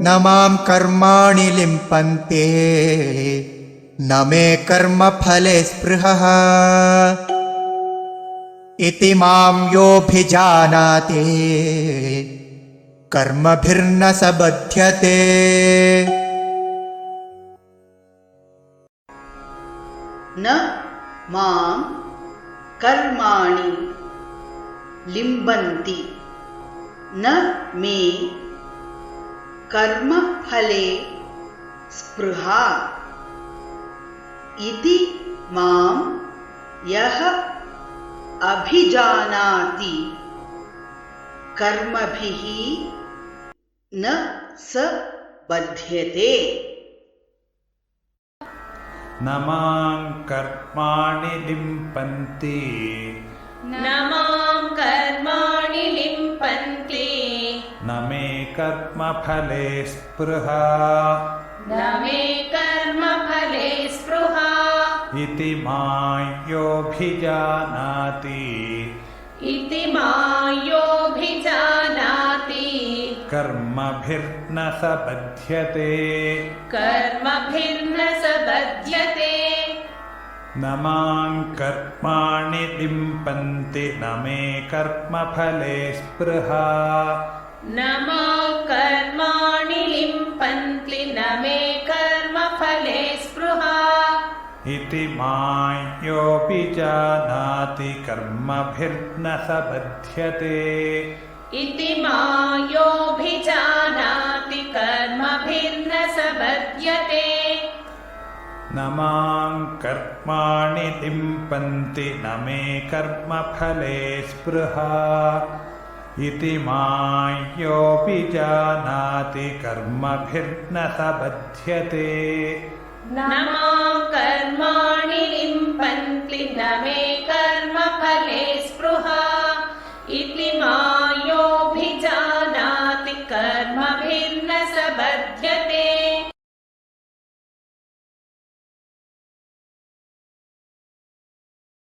न मां कर्माणि लिम्पन्ते न मे कर्मफले स्पृहः इति मां योऽभिजानाति कर्मभिर्न स बध्यते। न मां कर्माणि लिम्बन्ति न मे कर्मफले स्पृहा इति मां यः अभिजानाति कर्मभिः न स बध्यते। न मां कर्माणि लिम्पन्ति न मां कर्माणि लिम्पन्ति न मे कर्मफले स्पृहा न मे कर्मफले स्पृहा इति मां योऽभिजानाति कर्मभिर्न स बध्यते। कर्मभिर्न स बध्यते। न मां कर्माणि लिम्पन्ति न मे कर्मफले स्पृहा न मां कर्माणि लिम्पन्ति न मे कर्मफले स्पृहा इति मां योऽभिजानाति कर्मभिर्न स बध्यते। इति मां योऽभिजानाति कर्मभिर्न स बध्यते। न मां कर्माणि लिम्पन्ति न मे कर्मफले स्पृहा इति मां योऽभिजानाति कर्मभिर्न स बध्यते। न मां कर्माणि लिम्पन्ति न मे कर्मफले स्पृहा इति मां